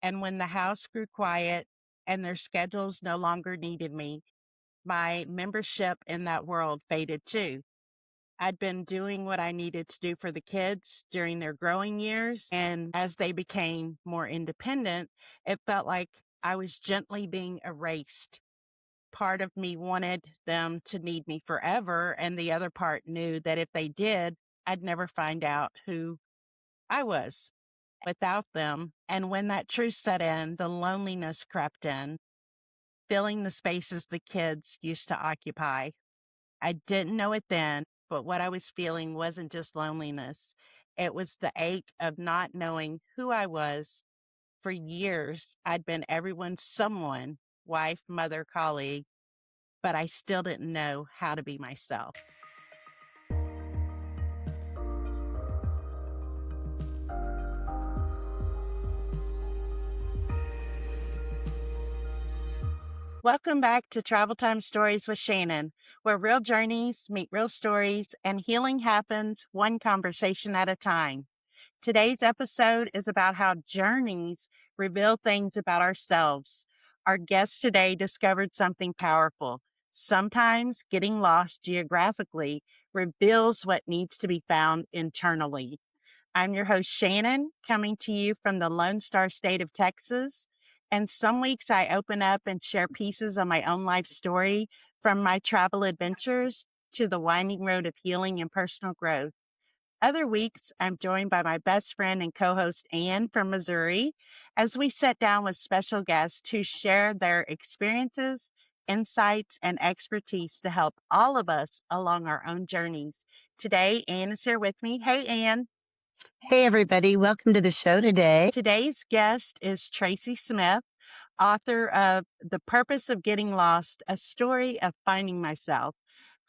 And when the house grew quiet and their schedules no longer needed me, my membership in that world faded too. I'd been doing what I needed to do for the kids during their growing years. And as they became more independent, it felt like I was gently being erased. Part of me wanted them to need me forever, and the other part knew that if they did, I'd never find out who I was without them. And when that truth set in, the loneliness crept in, filling the spaces the kids used to occupy. I didn't know it then, but what I was feeling wasn't just loneliness. It was the ache of not knowing who I was. For years, I'd been everyone's someone, wife, mother, colleague, but I still didn't know how to be myself. Welcome back to Travel Time Stories with Shannon, where real journeys meet real stories and healing happens one conversation at a time. Today's episode is about how journeys reveal things about ourselves. Our guest today discovered something powerful. Sometimes getting lost geographically reveals what needs to be found internally. I'm your host, Shannon, coming to you from the Lone Star State of Texas. And some weeks I open up and share pieces of my own life story, from my travel adventures to the winding road of healing and personal growth. Other weeks, I'm joined by my best friend and co-host Ann from Missouri as we sit down with special guests who share their experiences, insights, and expertise to help all of us along our own journeys. Today, Ann is here with me. Hey, Ann. Hey, everybody. Welcome to the show today. Today's guest is Tracy Smith, author of The Purpose of Getting Lost, a story of finding myself.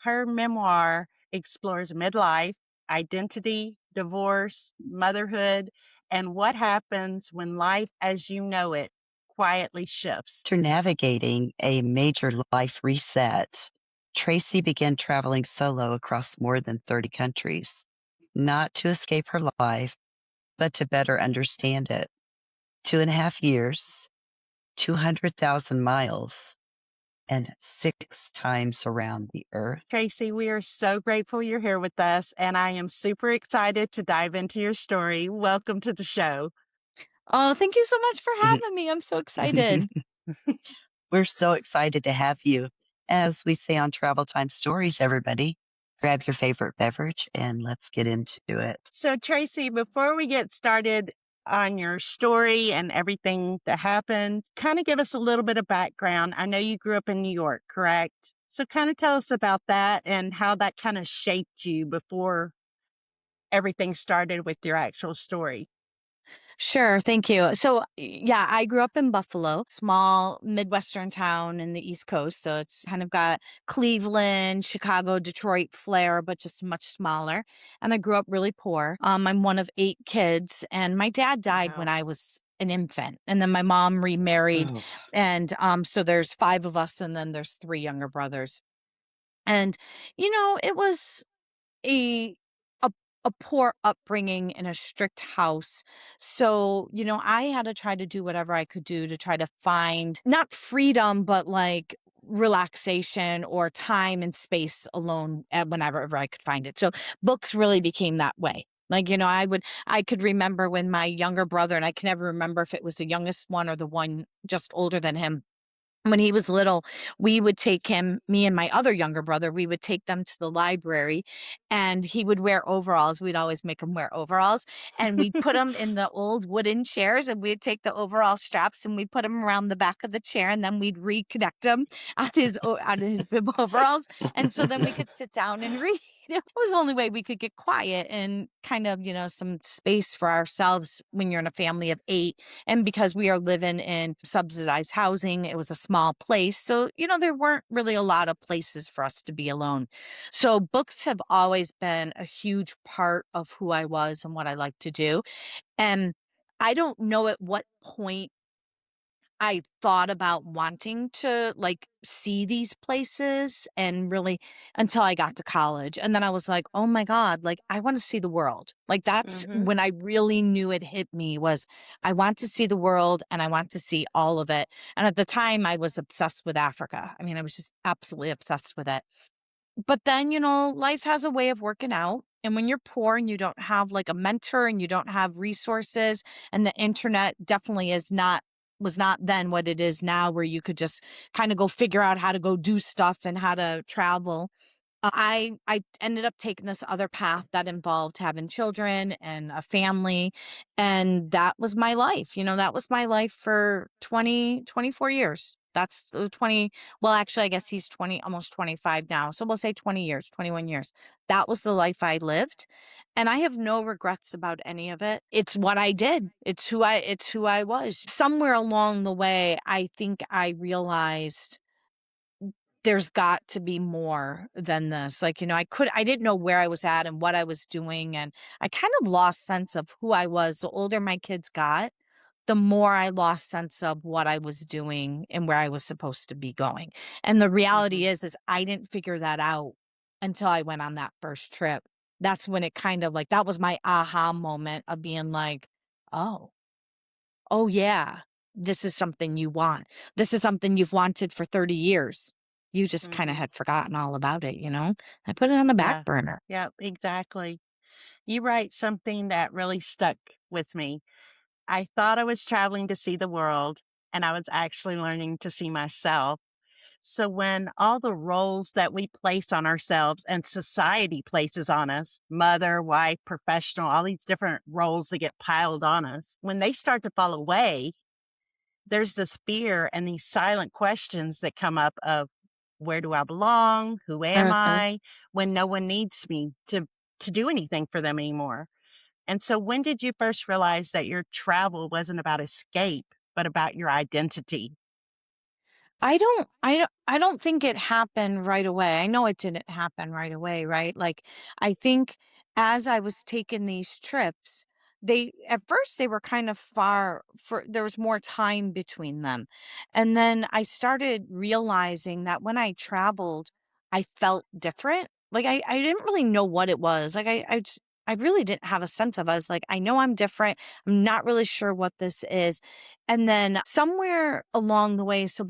Her memoir explores midlife, identity, divorce, motherhood, and what happens when life as you know it quietly shifts. After navigating a major life reset, Tracy began traveling solo across more than 30 countries, not to escape her life, but to better understand it. 2.5 years, 200,000 miles, and 6 times around the earth. Tracy, we are so grateful you're here with us, and I am super excited to dive into your story. Welcome to the show. Oh, thank you so much for having me. I'm so excited. We're so excited to have you. As we say on Travel Time Stories, everybody, grab your favorite beverage and let's get into it. So, Tracy, before we get started on your story and everything that happened, kind of give us a little bit of background. I know you grew up in New York, correct? So, kind of tell us about that and how that kind of shaped you before everything started with your actual story. Sure, thank you. So, yeah, I grew up in Buffalo, small Midwestern town in the East Coast. So it's kind of got Cleveland, Chicago, Detroit flair, but just much smaller. And I grew up really poor. I'm one of 8 kids, and my dad died when Wow. I was an infant, and then my mom remarried, Oh, and so there's 5 of us, and then there's 3 younger brothers. And it was a a a poor upbringing in a strict house. So, I had to try to do whatever I could do to try to find not freedom, but like relaxation or time and space alone whenever I could find it. So books really became that way. Like, I could remember when my younger brother, and I can never remember if it was the youngest one or the one just older than him, when he was little, we would take him, me and my other younger brother, we would take them to the library, and he would wear overalls. We'd always make him wear overalls, and we'd put him in the old wooden chairs, and we'd take the overall straps and we'd put him around the back of the chair, and then we'd reconnect him on his bib overalls. And so then we could sit down and read. It was the only way we could get quiet and kind of, some space for ourselves when you're in a family of 8. And because we are living in subsidized housing, it was a small place. So, there weren't really a lot of places for us to be alone. So books have always been a huge part of who I was and what I like to do. And I don't know at what point I thought about wanting to, like, see these places and really until I got to college, and then I was like, "Oh my god, like, I wanna see the world." Like, that's Mhm. when I really knew it hit me was, I want to see the world, and I want to see all of it, and at the time, I was obsessed with Africa. I mean, I was just absolutely obsessed with it. But then, life has a way of working out. And when you're poor and you don't have like a mentor and you don't have resources, and the internet definitely was not then what it is now, where you could just kind of go figure out how to go do stuff and how to travel. I ended up taking this other path that involved having children and a family, and that was my life. That was my life for 24 years. That's the 20 well, actually, I guess he's 20, almost 25 now. So we'll say 20 years, 21 years. That was the life I lived, and I have no regrets about any of it. It's what I did. It's who I was. Somewhere along the way, I think I realized there's got to be more than this. Like, I didn't know where I was at and what I was doing. And I kind of lost sense of who I was. The older my kids got, the more I lost sense of what I was doing and where I was supposed to be going. And the reality Mhm. is I didn't figure that out until I went on that first trip. That's when it kind of like, that was my aha moment of being like, oh, oh yeah, this is something you want. This is something you've wanted for 30 years. You just kind of Mhm. had forgotten all about it. I put it on the back Yeah. burner. Yep, exactly. You write something that really stuck with me. I thought I was traveling to see the world, and I was actually learning to see myself. So when all the roles that we place on ourselves and society places on us, mother, wife, professional, all these different roles that get piled on us, when they start to fall away, there's this fear and these silent questions that come up of where do I belong? Who am Mhm. I? When no one needs me to do anything for them anymore. And so when did you first realize that your travel wasn't about escape, but about your identity? I don't think it happened right away. I know it didn't happen right away, right? Like, I think as I was taking these trips, at first they were kind of far, for there was more time between them. And then I started realizing that when I traveled, I felt different. Like, I didn't really know what it was. Like, I really didn't have a sense of. I was like, I know I'm different. I'm not really sure what this is. And then somewhere along the way, so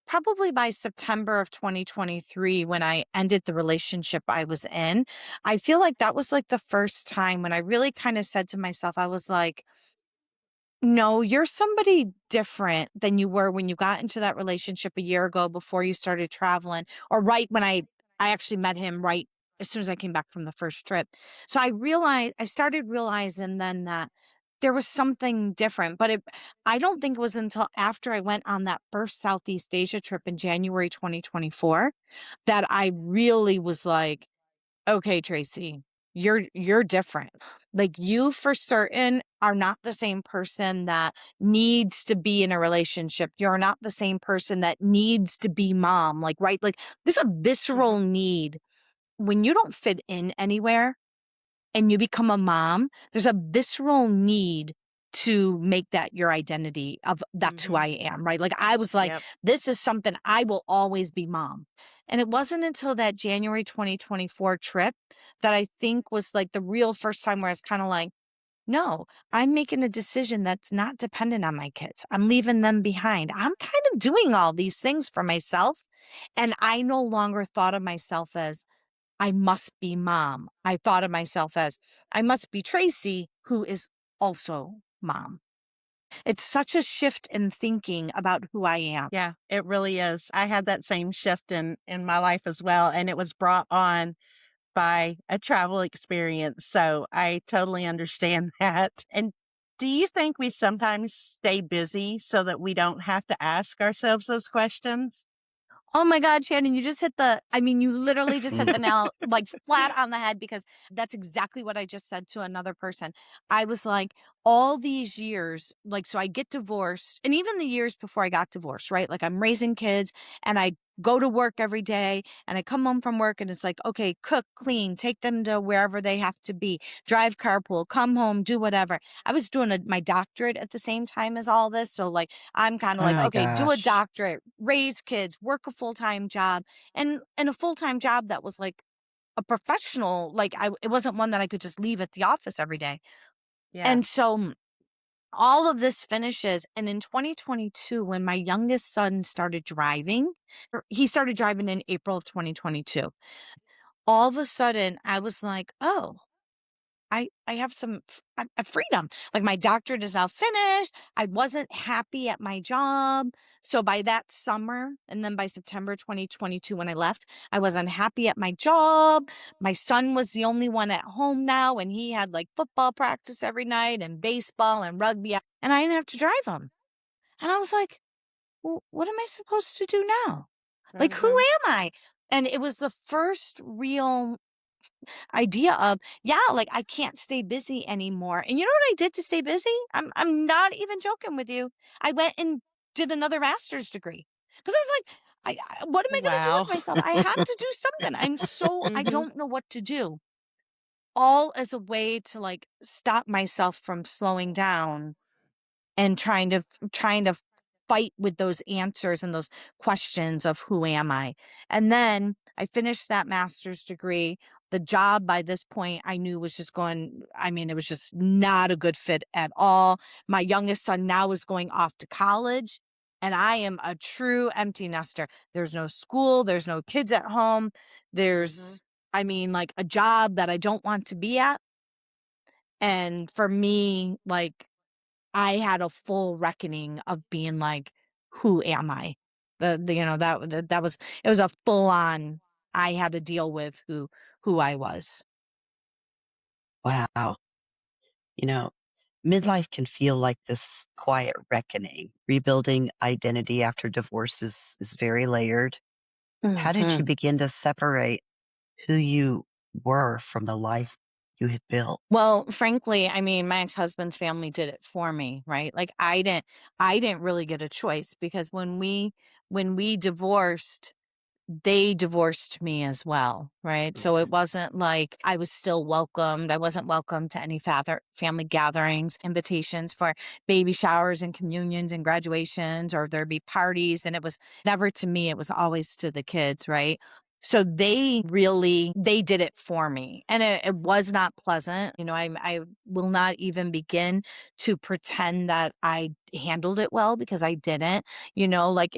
probably by September of 2023, when I ended the relationship I was in, I feel like that was like the first time when I really kind of said to myself, I was like, no, you're somebody different than you were when you got into that relationship a year ago before you started traveling, or right when I actually met him right as soon as I came back from the first trip. So I started realizing then that there was something different, but I don't think it was until after I went on that first Southeast Asia trip in January 2024 that I really was like, okay, Tracy, you're different. Like, you for certain are not the same person that needs to be in a relationship. You're not the same person that needs to be mom. Like, right? Like, there's a visceral Mhm. need when you don't fit in anywhere and you become a mom, there's a visceral need to make that your identity of that's who Mhm. I am, right? Like, I was like, Yep. this is something I will always be mom. And it wasn't until that January 2024 trip that I think was like the real first time where I was kind of like, no, I'm making a decision that's not dependent on my kids. I'm leaving them behind. I'm kind of doing all these things for myself. And I no longer thought of myself as I must be mom. I thought of myself as I must be Tracy, who is also mom. It's such a shift in thinking about who I am. Yeah, it really is. I had that same shift in my life as well, and it was brought on by a travel experience. So I totally understand that. And do you think we sometimes stay busy so that we don't have to ask ourselves those questions? Oh my God, Shannon, I mean, you literally just hit the nail like flat on the head, because that's exactly what I just said to another person. I was like, all these years, like, so I get divorced, and even the years before I got divorced, right? Like, I'm raising kids, and I go to work every day, and I come home from work and it's like, okay, cook, clean, take them to wherever they have to be, drive carpool, come home, do whatever. I was doing my doctorate at the same time as all this. So like, I'm kind of Oh like, my okay, do a gosh. doctorate, raise kids, work a full-time job, and a full-time job that was like a professional, like it wasn't one that I could just leave at the office every day. Yeah. And so all of this finishes. And in 2022, when my youngest son started driving, he started driving in April of 2022. All of a sudden, I was like, oh, I have some freedom. Like my doctorate is now finished. I wasn't happy at my job. So by that summer, and then by September 2022, when I left, I was unhappy at my job. My son was the only one at home now, and he had like football practice every night and baseball and rugby, and I didn't have to drive him. And I was like, well, what am I supposed to do now? Like, who Mhm. am I? And it was the first real idea of, yeah, like I can't stay busy anymore. And you know what I did to stay busy? I'm not even joking with you. I went and did another master's degree because I was like, what am I going to do Wow. with myself? I have to do something. I Mhm. don't know what to do. All as a way to like stop myself from slowing down and trying to fight with those answers and those questions of who am I? And then I finished that master's degree. The job by this point I knew was just going, I mean, it was just not a good fit at all. My youngest son now is going off to college, and I am a true empty nester. There's no school, there's no kids at home. Mhm. There's, I mean, like a job that I don't want to be at. And for me, like I had a full reckoning of being like, who am I? That was, it was a full on, I had to deal with who I was. Wow. You know, midlife can feel like this quiet reckoning. Rebuilding identity after divorce is very layered. How did you Mhm. begin to separate who you were from the life you had built? Well, frankly, I mean, my ex-husband's family did it for me, right? Like I didn't really get a choice because when we divorced, they divorced me as well, right? So it Mhm. wasn't like I was still welcomed. I wasn't welcome to any family gatherings, invitations for baby showers and communions and graduations, or there'd be parties. And it was never to me, it was always to the kids, right? So they did it for me. And it was not pleasant. I will not even begin to pretend that I handled it well because I didn't. Like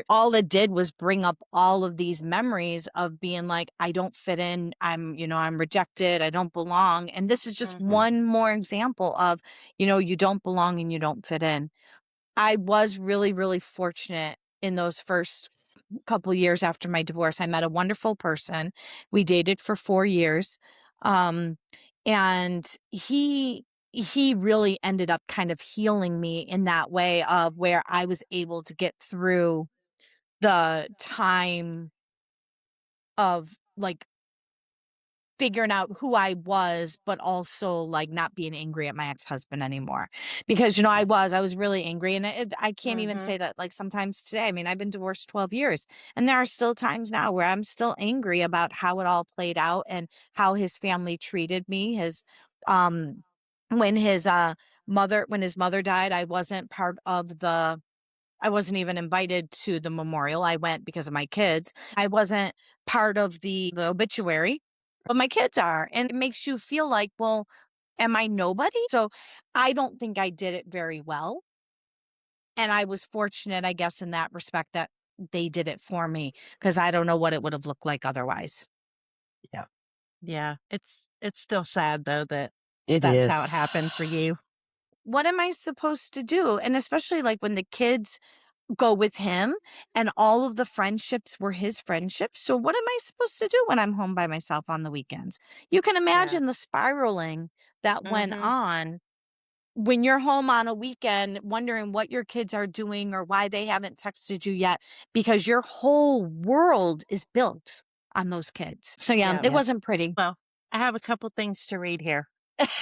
all it did was bring up all of these memories of being like, I don't fit in, I'm rejected, I don't belong. And this is just Mhm. one more example of, you don't belong and you don't fit in. I was really, really fortunate in those first couple years after my divorce. I met a wonderful person. We dated for 4 years. Um, and he really ended up kind of healing me in that way of where I was able to get through the time of like figuring out who I was, but also like not being angry at my ex-husband anymore. Because, I was really angry. And I can't even Mhm. say that like sometimes today, I mean, I've been divorced 12 years, and there are still times now where I'm still angry about how it all played out and how his family treated me. Um, when his mother died, I wasn't even invited to the memorial. I went because of my kids. I wasn't part of the obituary, but my kids are. And it makes you feel like, well, am I nobody? So I don't think I did it very well. And I was fortunate, I guess, in that respect that they did it for me because I don't know what it would have looked like otherwise. Yeah, Yeah. It's still sad though that it that's how it is. happened for you. What am I supposed to do? And especially like when the kids go with him and all of the friendships were his friendships. So what am I supposed to do when I'm home by myself on the weekends? You can Yeah. imagine the spiraling that went Mhm. on when you're home on a weekend wondering what your kids are doing or why they haven't texted you yet because your whole world is built on those kids. So yeah, Yeah. it Yeah. wasn't pretty. Well, I have a couple things to read here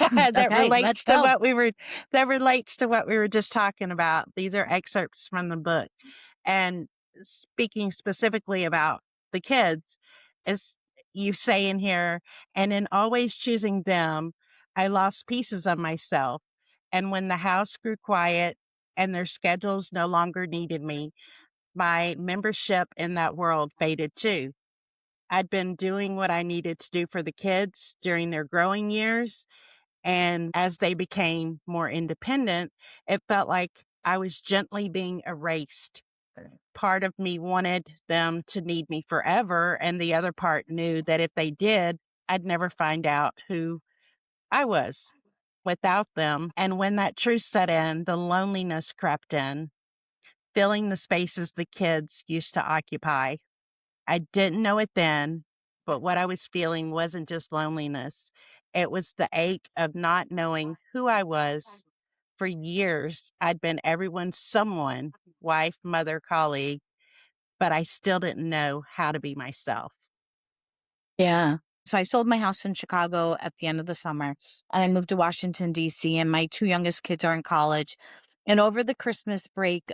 that Okay, let's relates to go. what we were just talking about. These are excerpts from the book. And speaking specifically about the kids, as you say in here, and in always choosing them, I lost pieces of myself. And when the house grew quiet and their schedules no longer needed me, my membership in that world faded too. I'd been doing what I needed to do for the kids during their growing years. And as they became more independent, it felt like I was gently being erased. Part of me wanted them to need me forever, and the other part knew that if they did, I'd never find out who I was without them. And when that truth set in, the loneliness crept in, filling the spaces the kids used to occupy. I didn't know it then, but what I was feeling wasn't just loneliness. It was the ache of not knowing who I was. For years, I'd been everyone's someone, wife, mother, colleague, but I still didn't know how to be myself. Yeah. So I sold my house in Chicago at the end of the summer and I moved to Washington, D.C., and my two youngest kids are in college. And over the Christmas break,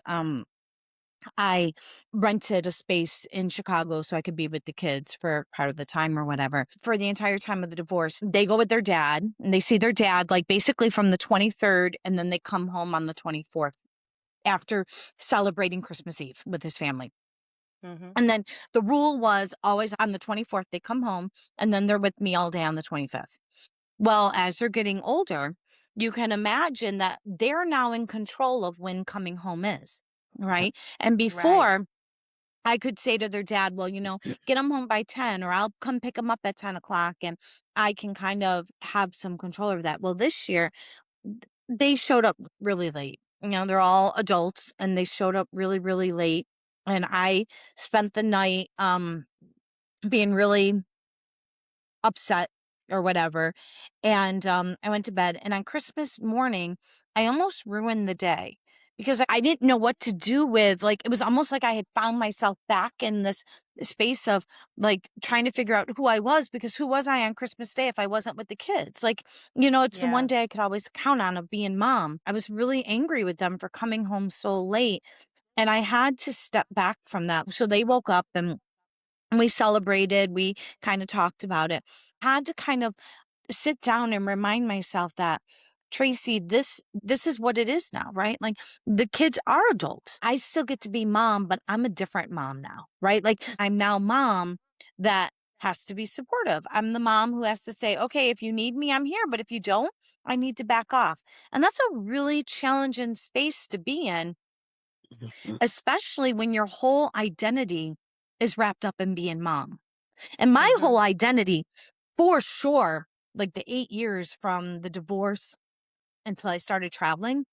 I rented a space in Chicago so I could be with the kids for part of the time or whatever. For the entire time of the divorce, they go with their dad and they see their dad like basically from the 23rd, and then they come home on the 24th after celebrating Christmas Eve with his family. Hmm. And then the rule was always on the 24th, they come home and then they're with me all day on the 25th. Well, as they're getting older, you can imagine that they're now in control of when coming home is, right? And Right. before, I could say to their dad, well, get them home by 10, or I'll come pick them up at 10 o'clock and I can kind of have some control over that. Well, this year, they showed up really late. They're all adults and they showed up really, really late. And I spent the night being really upset or whatever. And I went to bed. And on Christmas morning, I almost ruined the day because I didn't know what to do with, like, it was almost like I had found myself back in this space of like trying to figure out who I was, because who was I on Christmas Day if I wasn't with the kids? Like, it's the one Yeah. day I could always count on of being mom. I was really angry with them for coming home so late. And I had to step back from that. So they woke up and we celebrated, we kinda talked about it. Had to kind of sit down and remind myself that, "Tracy, this is what it is now, right? Like, the kids are adults. I still get to be mom, but I'm a different mom now, right? Like, I'm now mom that has to be supportive. I'm the mom who has to say, 'Okay, if you need me, I'm here, but if you don't, I need to back off.'" And that's a really challenging space to be in, especially when your whole identity is wrapped up in being mom. And my Hmm. whole identity, for sure, like the 8 years from the divorce until I started traveling,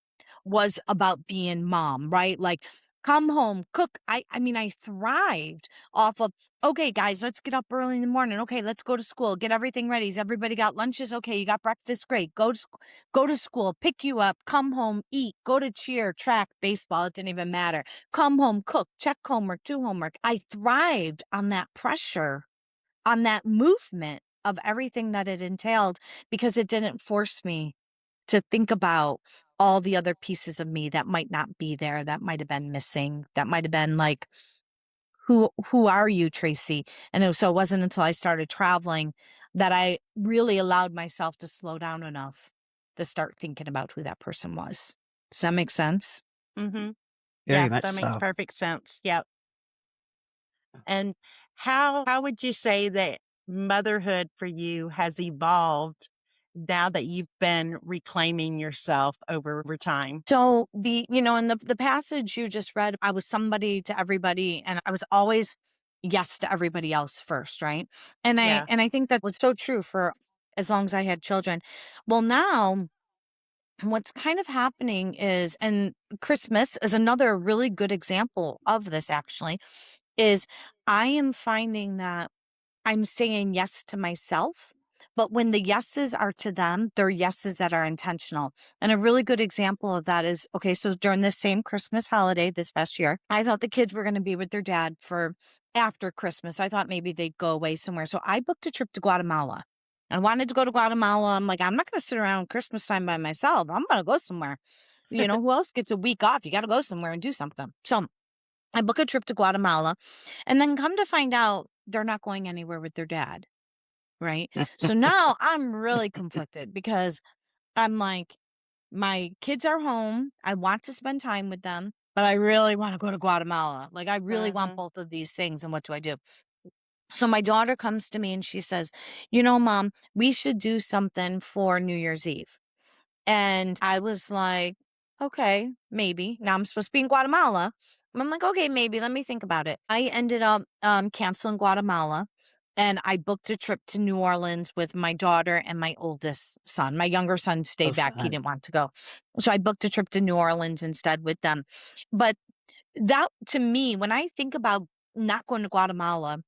was about being mom, right? Like, come home, cook. I mean, I thrived off of, okay, guys, let's get up early in the morning. Okay, let's go to school. Get everything ready. Has everybody got lunches? Okay, you got breakfast. Great. Go to school, pick you up, come home, eat, go to cheer, track, baseball. It didn't even matter. Come home, cook, check homework, do homework. I thrived on that pressure, on that movement of everything that it entailed, because it didn't force me to think about all the other pieces of me that might not be there, that might have been missing, that might have been like, who are you, Tracy? And so it wasn't until I started traveling that I really allowed myself to slow down enough to start thinking about who that person was. Does that make sense? Hmm. Very Yeah, much that makes so. perfect sense. Yep. And how would you say that motherhood for you has evolved now that you've been reclaiming yourself over time? So in the passage you just read, I was somebody to everybody and I was always yes to everybody else first, right? Yeah. And I think that was so true for as long as I had children. Well, now what's kind of happening is, and Christmas is another really good example of this actually, is I am finding that I'm saying yes to myself, but when the yeses are to them, they're yeses that are intentional. And a really good example of that is, okay, so during this same Christmas holiday this past year, I thought the kids were going to be with their dad for after Christmas. I thought maybe they'd go away somewhere. So I booked a trip to Guatemala. I wanted to go to Guatemala. I'm like, I'm not going to sit around Christmas time by myself. I'm going to go somewhere. Who else gets a week off? You got to go somewhere and do something. So I book a trip to Guatemala, and then come to find out they're not going anywhere with their dad, right? So now I'm really conflicted because I'm like, my kids are home. I want to spend time with them, but I really want to go to Guatemala. Like, I really want Mhm. both of these things. And what do I do? So my daughter comes to me and she says, "You know, mom, we should do something for New Year's Eve." And I was like, "Okay, maybe." Now I'm supposed to be in Guatemala. I'm like, "Okay, maybe. Let me think about it." I ended up canceling Guatemala, and I booked a trip to New Orleans with my daughter and my oldest son. My younger son So stayed back. He fun. didn't want to go. So I booked a trip to New Orleans instead with them. But that, to me, when I think about not going to Guatemala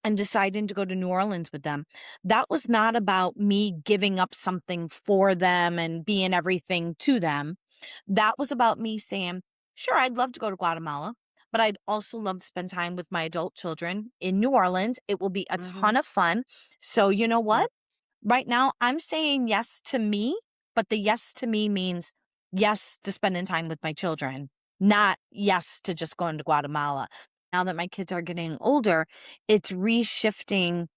and deciding to go to New Orleans with them, that was not about me giving up something for them and being everything to them. That was about me saying, sure, I'd love to go to Guatemala, but I'd also love to spend time with my adult children in New Orleans. It will be a Mhm. ton of fun. So, you know Yeah. what? Right now, I'm saying yes to me, but the yes to me means yes to spending time with my children, not yes to just going to Guatemala. Now that my kids are getting older, it's reshifting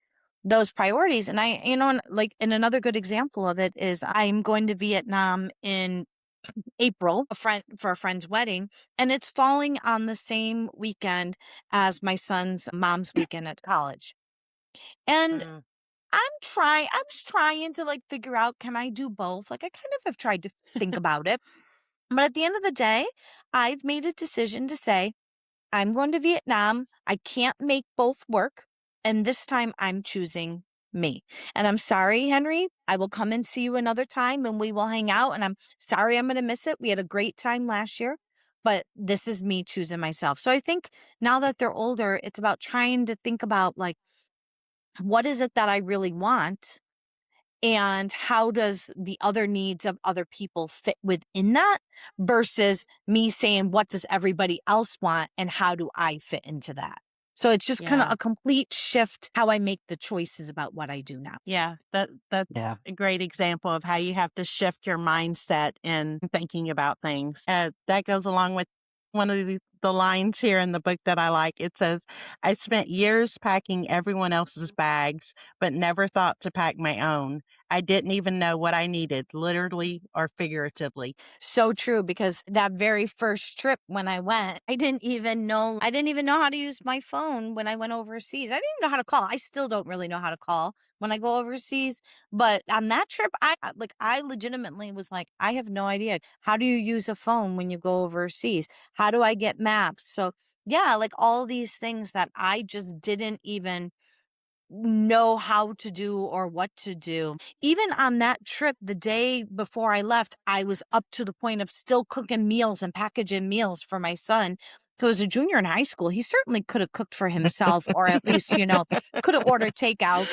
those priorities. And like, and another good example of it is I'm going to Vietnam in April, for a friend's wedding, and it's falling on the same weekend as my son's mom's weekend at college. And Mm. I was trying to like figure out, can I do both? Like, I kind of have tried to think about it. But at the end of the day, I've made a decision to say, I'm going to Vietnam. I can't make both work. And this time I'm choosing me. And I'm sorry, Henry. I will come and see you another time and we will hang out. And I'm sorry I'm going to miss it. We had a great time last year, but this is me choosing myself. So I think now that they're older, it's about trying to think about, like, what is it that I really want? And how does the other needs of other people fit within that, versus me saying, what does everybody else want and how do I fit into that? So it's just kind of Yeah. a complete shift how I make the choices about what I do now. Yeah, that's Yeah. a great example of how you have to shift your mindset in thinking about things. That goes along with one of the lines here in the book that I like. It says, "I spent years packing everyone else's bags, but never thought to pack my own. I didn't even know what I needed, literally or figuratively." So true, because that very first trip when I went, I didn't even know how to use my phone when I went overseas. I didn't even know how to call. I still don't really know how to call when I go overseas. But on that trip, I legitimately was like, I have no idea. How do you use a phone when you go overseas? How do I get maps? So yeah, like all these things that I just didn't even know how to do or what to do. Even on that trip, the day before I left, I was up to the point of still cooking meals and packaging meals for my son, who was a junior in high school. He certainly could have cooked for himself, or at least, could have ordered takeout.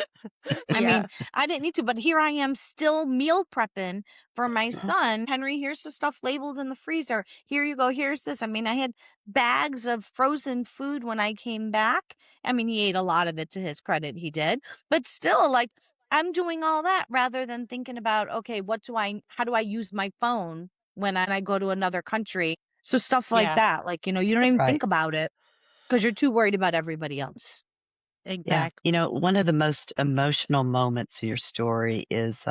I Yeah. mean, I didn't need to, but here I am still meal prepping for my son. Henry, here's the stuff labeled in the freezer. Here you go. Here's this. I mean, I had bags of frozen food when I came back. I mean, he ate a lot of it, to his credit, he did. But still, like, I'm doing all that rather than thinking about, okay, how do I use my phone when I go to another country? So stuff like Yeah, that, like, you don't even Right. think about it because you're too worried about everybody else. Yeah. exactly. One of the most emotional moments in your story is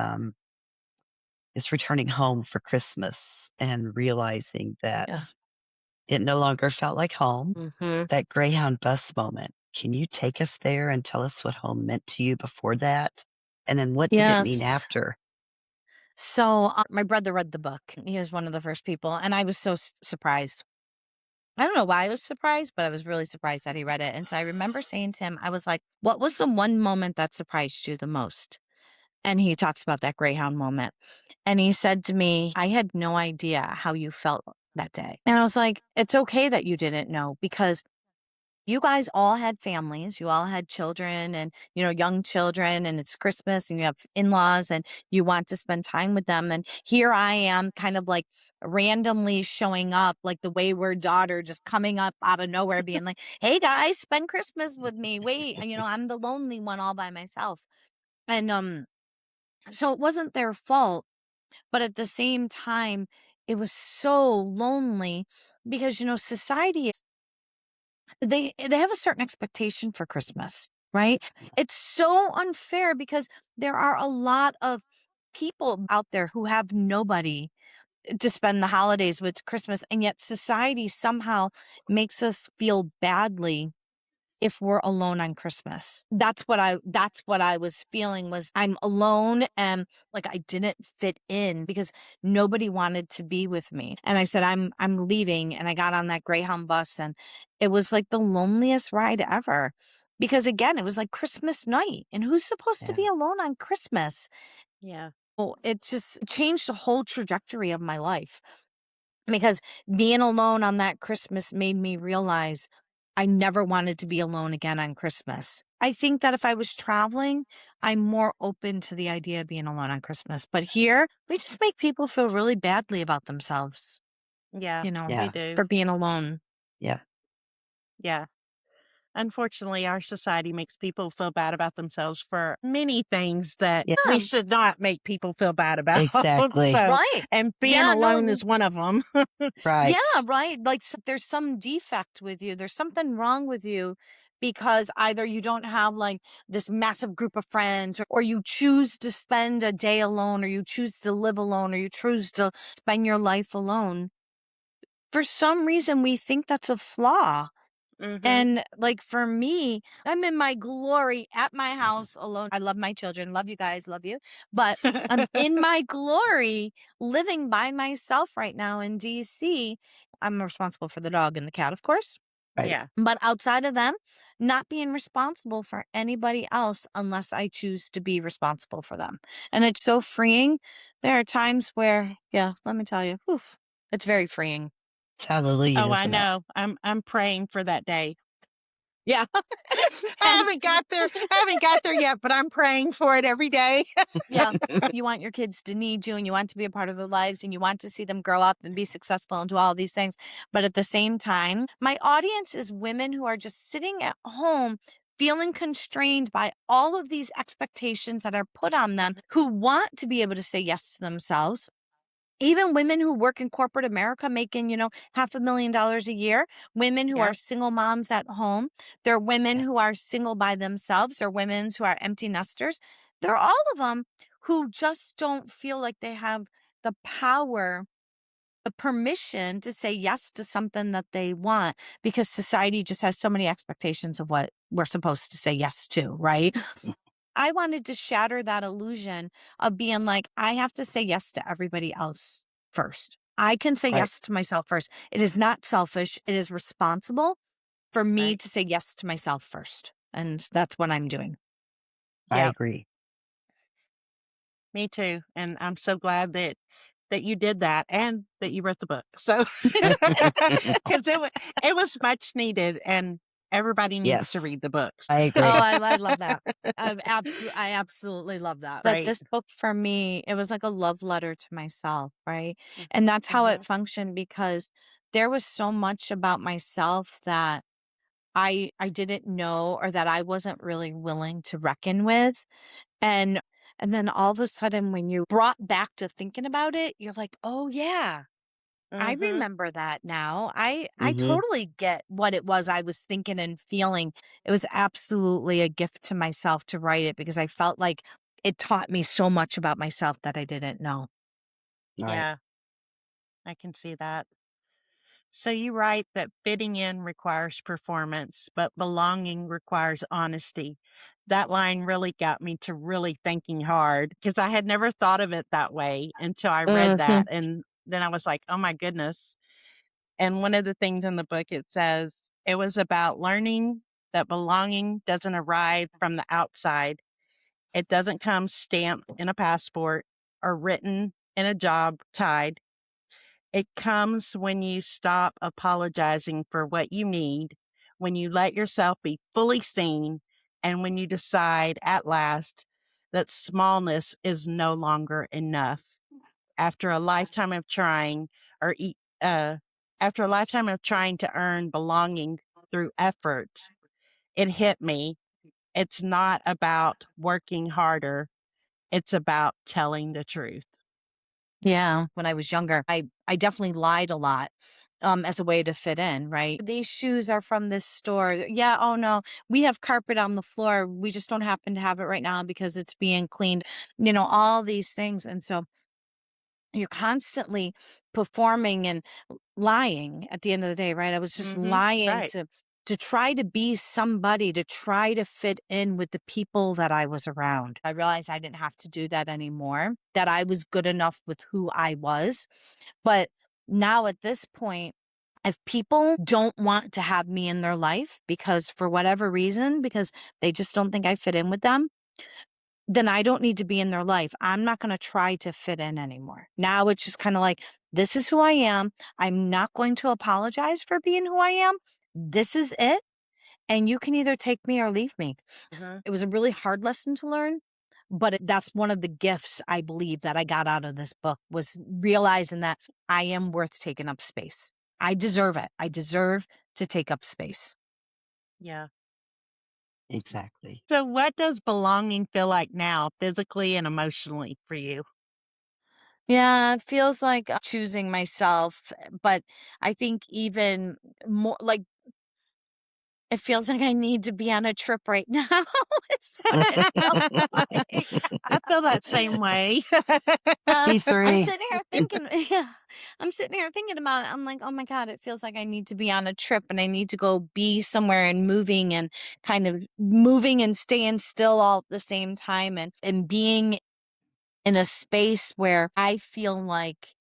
returning home for Christmas and realizing that Yeah. it no longer felt like home. Hmm. That Greyhound bus moment. Can you take us there and tell us what home meant to you before that? And then what did it mean Yes. after? So, my brother read the book. He was one of the first people, and I was so surprised. I don't know why I was surprised, but I was really surprised that he read it. And so I remember saying to him, I was like, "What was the one moment that surprised you the most?" And he talks about that Greyhound moment. And he said to me, "I had no idea how you felt that day." And I was like, "It's okay that you didn't know, because you guys all had families, you all had children and, young children, and it's Christmas and you have in-laws and you want to spend time with them. And here I am kind of like randomly showing up like the wayward daughter, just coming up out of nowhere being like, hey guys, spend Christmas with me. Wait, I'm the lonely one all by myself." And so it wasn't their fault, but at the same time, it was so lonely because, society they have a certain expectation for Christmas, right? It's so unfair because there are a lot of people out there who have nobody to spend the holidays with Christmas, and yet society somehow makes us feel badly if we're alone on Christmas. That's what I was feeling was I'm alone and like I didn't fit in because nobody wanted to be with me. And I said I'm leaving and I got on that Greyhound bus and it was like the loneliest ride ever. Because again, it was like Christmas night and who's supposed to Yeah. be alone on Christmas? Yeah. Oh, it just changed the whole trajectory of my life. Because being alone on that Christmas made me realize I never wanted to be alone again on Christmas. I think that if I was traveling, I'm more open to the idea of being alone on Christmas. But here, we just make people feel really badly about themselves, Yeah. We Yeah. do. for being alone. Yeah. Yeah. Unfortunately, our society makes people feel bad about themselves for many things that Yeah. we Yeah, should not make people feel bad about. Exactly. So, right. and being Yeah, no, alone is one of them. yeah, Right. right. Like there's some defect with you. There's something wrong with you because either you don't have like this massive group of friends or you choose to spend a day alone or you choose to live alone or you choose to spend your life alone. For some reason, we think that's a flaw. Hmm. And like for me, I'm in my glory at my house alone. I love my children, love you guys, love you. But I'm in my glory living by myself right now in DC. I'm responsible for the dog and the cat, of course. Right. Yeah. But outside of them, not being responsible for anybody else unless I choose to be responsible for them. And it's so freeing. There are times where, yeah, let me tell you, oof, it's very freeing. It's hallelujah, Oh, I isn't it? know. I'm praying for that day. Yeah. I Hence, haven't got there. I haven't got there yet, but I'm praying for it every day. yeah. You want your kids to need you and you want to be a part of their lives and you want to see them grow up and be successful and do all these things. But at the same time, my audience is women who are just sitting at home feeling constrained by all of these expectations that are put on them, who want to be able to say yes to themselves. Even women who work in corporate America making, $500,000 a year, women who are Yep. single moms at home. There are women Yeah. who are single by themselves. There are women who are empty nesters. There are all of them who just don't feel like they have the power, the permission to say yes to something that they want because society just has so many expectations of what we're supposed to say yes to, right? Mm. I wanted to shatter that illusion of being like, I have to say yes to everybody else first. I can say Right. yes to myself first. It is not selfish. It is responsible for me Right. to say yes to myself first. And that's what I'm doing. I Yep. agree. Me too. And I'm so glad that you did that and that you wrote the book. So, because it was much needed, and everybody needs to Yes. read the books. I Oh, agree. I love that. I absolutely love that. But Right. this book for me, it was like a love letter to myself, right? And that's how Mm-hmm. it functioned because there was so much about myself that I didn't know or that I wasn't really willing to reckon with. And and then all of a sudden when you brought back to thinking about it, you're like, "Oh yeah, I Mm-hmm. remember that now. I Mhm. totally get what it was I was thinking and feeling." It was absolutely a gift to myself to write it because I felt like it taught me so much about myself that I didn't know. Right. Yeah, I can see that. So you write that fitting in requires performance, but belonging requires honesty. That line really got me to really thinking hard because I had never thought of it that way until I read that. Mhm. And then I was like, oh my goodness. And one of the things in the book, it says it was about learning that belonging doesn't arrive from the outside. It doesn't come stamped in a passport or written in a job tied. It comes when you stop apologizing for what you need, when you let yourself be fully seen, and when you decide at last that smallness is no longer enough. After a lifetime of trying, or after a lifetime of trying to earn belonging through effort, it hit me. It's not about working harder. It's about telling the truth. Yeah, when I was younger, I definitely lied a lot. as a way to fit in, right? These shoes are from this store. Yeah, oh no, we have carpet on the floor. We just don't happen to have it right now because it's being cleaned, all these things. And so you're constantly performing and lying at the end of the day, right? I was just Mhm. lying Right. to try to be somebody, to try to fit in with the people that I was around. I realized I didn't have to do that anymore, that I was good enough with who I was. But now at this point, if people don't want to have me in their life because for whatever reason, because they just don't think I fit in with them, then I don't need to be in their life. I'm not going to try to fit in anymore. Now it's just kind of like, this is who I am. I'm not going to apologize for being who I am. This is it. And you can either take me or leave me. Mhm. It was a really hard lesson to learn, but that's one of the gifts I believe that I got out of this book was realizing that I am worth taking up space. I deserve it. I deserve to take up space. Yeah. Exactly. So what does belonging feel like now, physically and emotionally for you? Yeah, it feels like choosing myself, but I think even more like it feels like I need to be on a trip right now. Is what it feels like. I feel that same way. I'm P3. sitting here thinking, yeah, I'm sitting here thinking about it. I'm like, oh my God, it feels like I need to be on a trip and I need to go be somewhere and moving and kind of moving and staying still all at the same time and being in a space where I feel like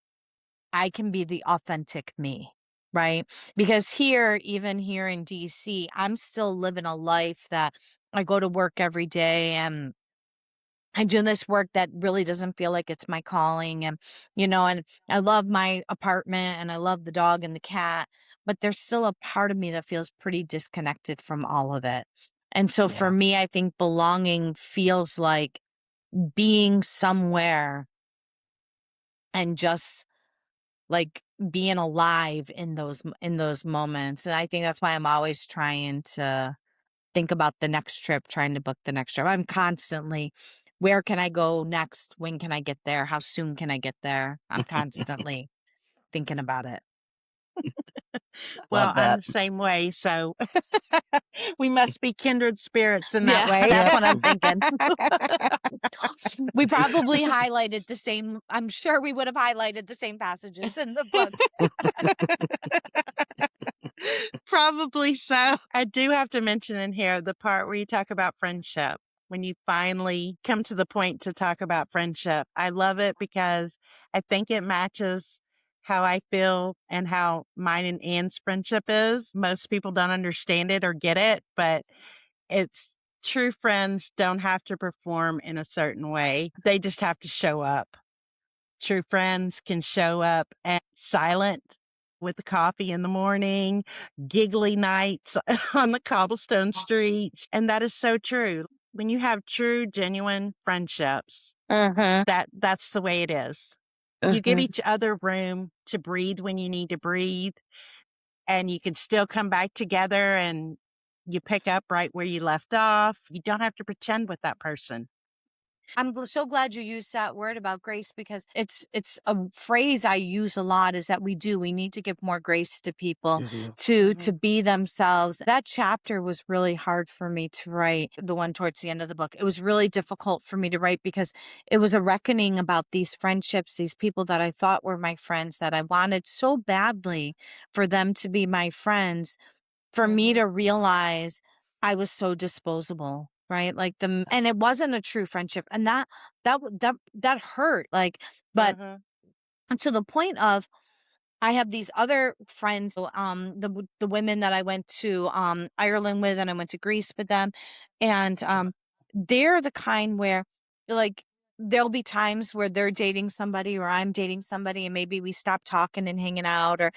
I can be the authentic me, right? Because here, even here in DC, I'm still living a life that I go to work every day and I do this work that really doesn't feel like it's my calling. And I love my apartment and I love the dog and the cat, but there's still a part of me that feels pretty disconnected from all of it. And so for Yeah. me, I think belonging feels like being somewhere and just like being alive in those moments. And I think that's why I'm always trying to think about the next trip, trying to book the next trip. I'm constantly, where can I go next? When can I get there? How soon can I get there? I'm constantly thinking about it. Well, Love I'm that. the same way, so we must be kindred spirits in that Yeah, way. that's Yep. what I'm thinking. We probably highlighted the same, I'm sure we would have highlighted the same passages in the book. Probably so. I do have to mention in here the part where you talk about friendship. When you finally come to the point to talk about friendship, I love it because I think it matches how I feel and how mine and Anne's friendship is. Most people don't understand it or get it, but it's true friends don't have to perform in a certain way. They just have to show up. True friends can show up at silent with the coffee in the morning, giggly nights on the cobblestone streets. And that is so true. When you have true, genuine friendships, Mm-hmm. that's the way it is. You give Mm-hmm. each other room to breathe when you need to breathe, and you can still come back together and you pick up right where you left off. You don't have to pretend with that person. So glad you used that word about grace because it's a phrase I use a lot is that we need to give more grace to people Mhm. to be themselves. That chapter was really hard for me to write, the one towards the end of the book. It was really difficult for me to write because it was a reckoning about these friendships, these people that I thought were my friends that I wanted so badly for them to be my friends, for me Mm-hmm. to realize I was so disposable, right? Like and it wasn't a true friendship. And that hurt. Like, but Mm-hmm. to the point of I have these other friends, so, the women that I went to Ireland with and I went to Greece with them. And they're the kind where like there'll be times where they're dating somebody or I'm dating somebody and maybe we stop talking and hanging out or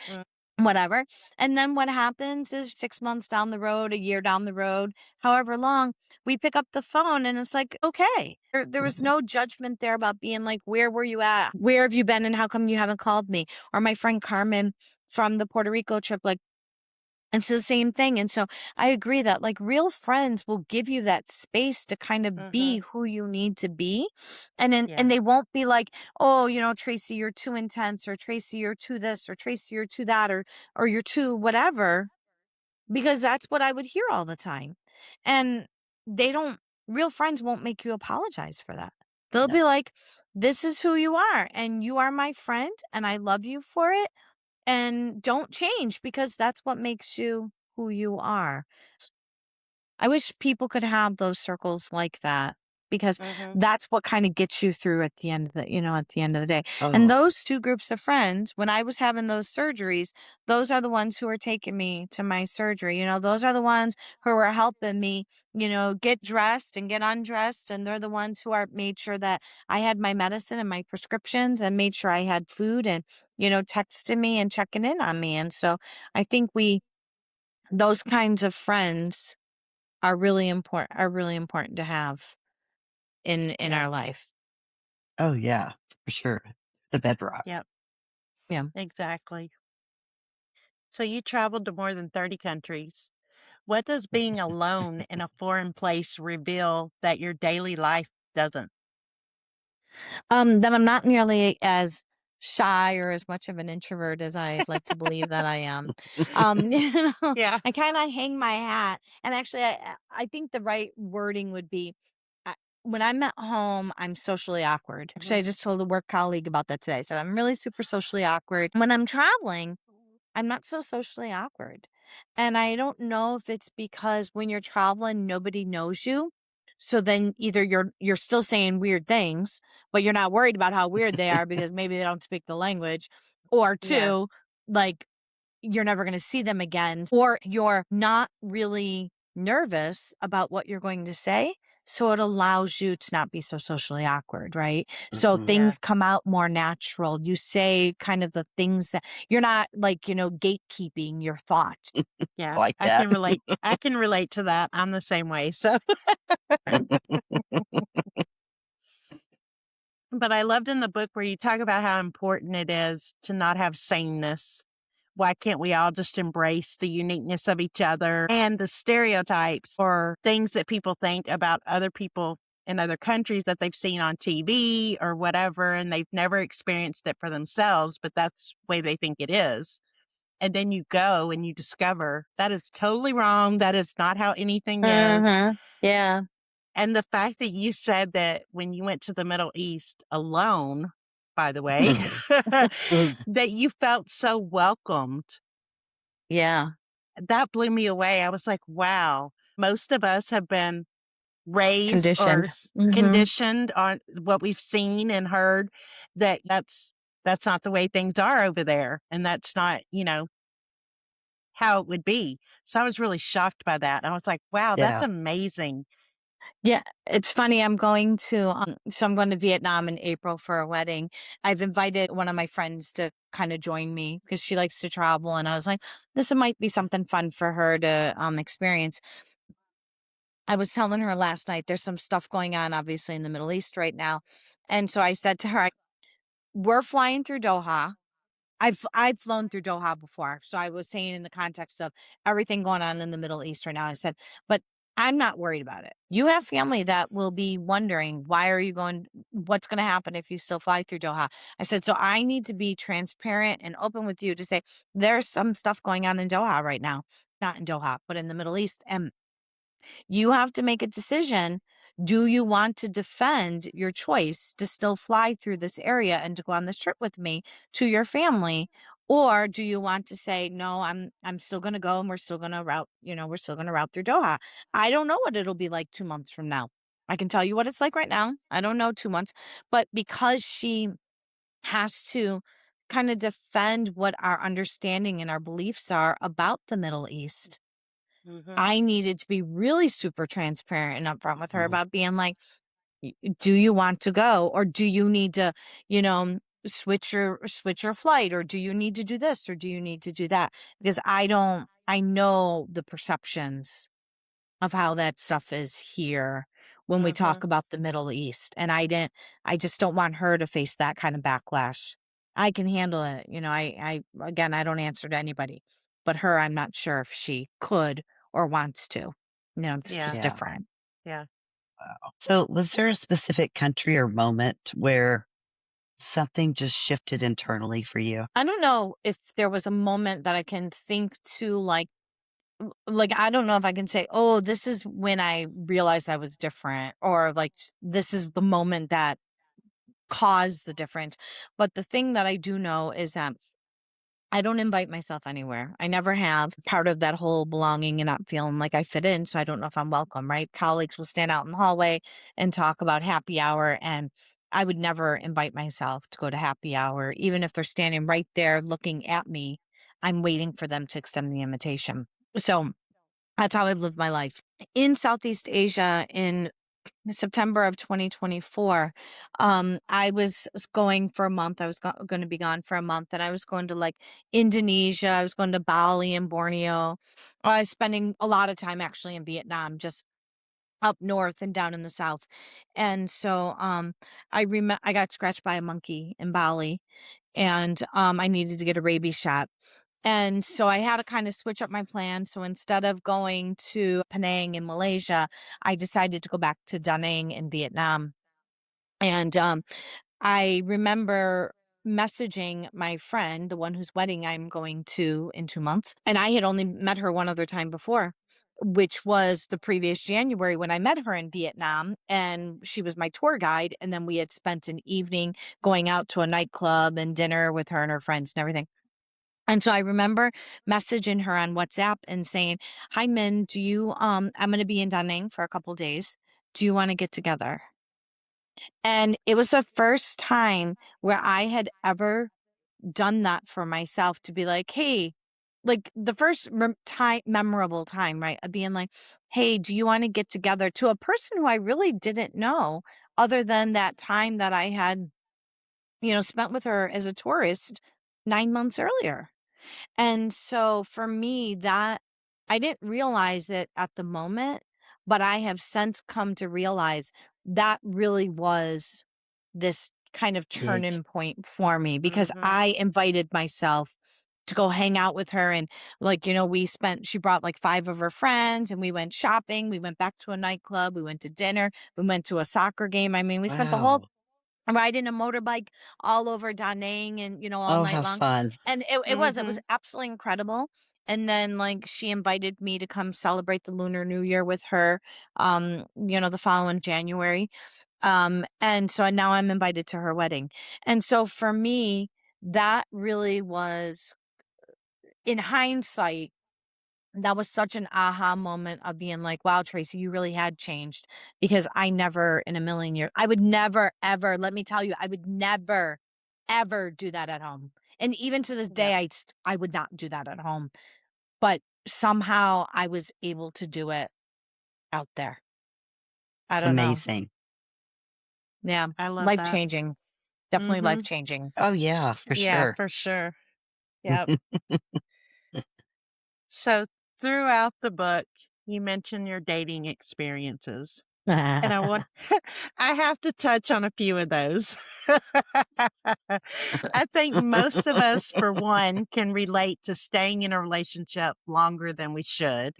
whatever. And then what happens is 6 months down the road, a year down the road, however long, we pick up the phone and it's like, okay. There was Mhm. no judgment there about being like, where were you at? Where have you been and how come you haven't called me? Or my friend Carmen from the Puerto Rico trip, like It's the same thing, and so I agree that, like, real friends will give you that space to kind of be Mhm. who you need to be, and then Yeah. and they won't be like, "Oh, Tracy, you're too intense," or "Tracy, you're too this," or "Tracy, you're too that," or "You're too whatever," because that's what I would hear all the time, and they don't real friends won't make you apologize for that. They'll No. be like, "This is who you are, and you are my friend, and I love you for it, and don't change because that's what makes you who you are." I wish people could have those circles like that because Mhm. that's what kind of gets you through at the end of at the end of the day. And Oh, those two groups of friends, when I was having those surgeries, those are the ones who are taking me to my surgery. Those are the ones who are helping me, get dressed and get undressed. And they're the ones who are made sure that I had my medicine and my prescriptions and made sure I had food and, texting me and checking in on me. And so I think those kinds of friends are really important to have in Yeah. our life. oh yeah, for sure. The bedrock. Yep. Yeah. Exactly. So you traveled to more than 30 countries. What does being alone in a foreign place reveal that your daily life doesn't? That I'm not nearly as shy or as much of an introvert as I'd like to believe that I am. Yeah. I kinda hang my hat, and actually, I think the right wording would be, I when I'm at home, I'm socially awkward. Actually, I Mhm. just told a work colleague about that today. I said, "I'm really super socially awkward." When I'm traveling, I'm not so socially awkward. And I don't know if it's because when you're traveling, nobody knows you. So then either you're still saying weird things, but you're not worried about how weird they are because maybe they don't speak the language. Or Yeah. two, like you're never going to see them again, or you're not really nervous about what you're going to say. So it allows you to not be so socially awkward, right? So Mhm. Yeah. things come out more natural. You say kind of the things that you're not like, gatekeeping your thoughts. Yeah. Like I that. can relate. I can relate to that. I'm the same way. So, but I loved in the book where you talk about how important it is to not have sameness. Why can't we all just embrace the uniqueness of each other and the stereotypes or things that people think about other people in other countries that they've seen on TV or whatever, and they've never experienced it for themselves, but that's the way they think it is. And then you go and you discover that is totally wrong. That is not how anything is. Mhm. Yeah. And the fact that you said that when you went to the Middle East alone, by the way, that you felt so welcomed, Yeah. that blew me away. I was like, wow, most of us have been raised or Conditioned. Mhm. conditioned on what we've seen and heard that's not the way things are over there. And that's not, how it would be. So I was really shocked by that. I was like, wow, that's Yeah. amazing. Yeah, it's funny. I'm going to Vietnam in April for a wedding. I've invited one of my friends to kind of join me because she likes to travel. And I was like, this might be something fun for her to experience. I was telling her last night, there's some stuff going on, obviously, in the Middle East right now. And so I said to her, we're flying through Doha. I've flown through Doha before, so I was saying in the context of everything going on in the Middle East right now, I said, "But I'm not worried about it. You have family that will be wondering, why are you going what's gonna happen if you still fly through Doha?" I said, "So I need to be transparent and open with you to say, there's some stuff going on in Doha right now. Not in Doha, but in the Middle East, and you have to make a decision. Do you want to defend your choice to still fly through this area and to go on this trip with me to your family? Or do you want to say, no, I'm still gonna go and we're still gonna route through Doha. I don't know what it'll be like 2 months from now. I can tell you what it's like right now. I don't know 2 months. But because she has to kind of defend what our understanding and our beliefs are about the Middle East, Hmm. I needed to be really super transparent and upfront with her Mhm. about being like, Do you want to go? Or do you need to, you know, switch your flight? Or do you need to do this? Or do you need to do that? Because I know the perceptions of how that stuff is here when we Hmm. talk about the Middle East. And I just don't want her to face that kind of backlash. I can handle it. Again, I don't answer to anybody, but her, I'm not sure if she could or wants to. It's Yeah. just Yeah. different. Yeah. So, was there a specific country or moment where something just shifted internally for you? I don't know if there was a moment that I can think to, like, I don't know if I can say, "Oh, this is when I realized I was different," or, like, this is the moment that caused the difference. But the thing that I do know is that I don't invite myself anywhere. I never have. Part of that whole belonging and not feeling like I fit in, so I don't know if I'm welcome, right? Colleagues will stand out in the hallway and talk about happy hour, and I would never invite myself to go to happy hour, even if they're standing right there looking at me. I'm waiting for them to extend the invitation. So that's how I've lived my life. In Southeast Asia in September of 2024, I was going for a month. I was going to be gone for a month, and I was going to like Indonesia. I was going to Bali and Borneo. I was spending a lot of time actually in Vietnam, just up north and down in the south. And so I remember I got scratched by a monkey in Bali, and I needed to get a rabies shot. And so I had to kind of switch up my plan. So instead of going to Penang in Malaysia, I decided to go back to Da Nang in Vietnam. And I remember messaging my friend, the one whose wedding I'm going to in 2 months. And I had only met her one other time before, which was the previous January when I met her in Vietnam. And she was my tour guide. And then we had spent an evening going out to a nightclub and dinner with her and her friends and everything. And so I remember messaging her on WhatsApp and saying, "Hi Min, I'm going to be in Da Nang for a couple days. Do you want to get together?" And it was the first time where I had ever done that for myself, to be like, "Hey," like the first time, memorable time, right? Of being like, "Hey, do you want to get together?" To a person who I really didn't know, other than that time that I had, spent with her as a tourist 9 months earlier. And so for me, that I didn't realize it at the moment, but I have since come to realize that really was this kind of Big. turning point for me, because Mm-hmm. I invited myself to go hang out with her. And like, she brought like five of her friends, and we went shopping. We went back to a nightclub. We went to dinner. We went to a soccer game. I mean, we spent the whole Wow. riding a motorbike all over Da Nang and, all Oh, night how long. fun. And it was Mm-hmm. absolutely incredible. And then like she invited me to come celebrate the Lunar New Year with her, the following January. And so now I'm invited to her wedding. And so for me, that really was, in hindsight, that was such an aha moment of being like, wow, Tracy, you really had changed, because I never in a million years, I would never, ever, let me tell you, I would never, ever do that at home. And even to this Yeah. day, I would not do that at home. But somehow I was able to do it out there. I It's don't know. amazing. Yeah. I love Life that. changing. Definitely Mm-hmm. life changing. Oh, yeah, for Yeah, sure. for sure. Yep. So throughout the book, you mention your dating experiences. And I want I have to touch on a few of those. I think most of us, for one, can relate to staying in a relationship longer than we should.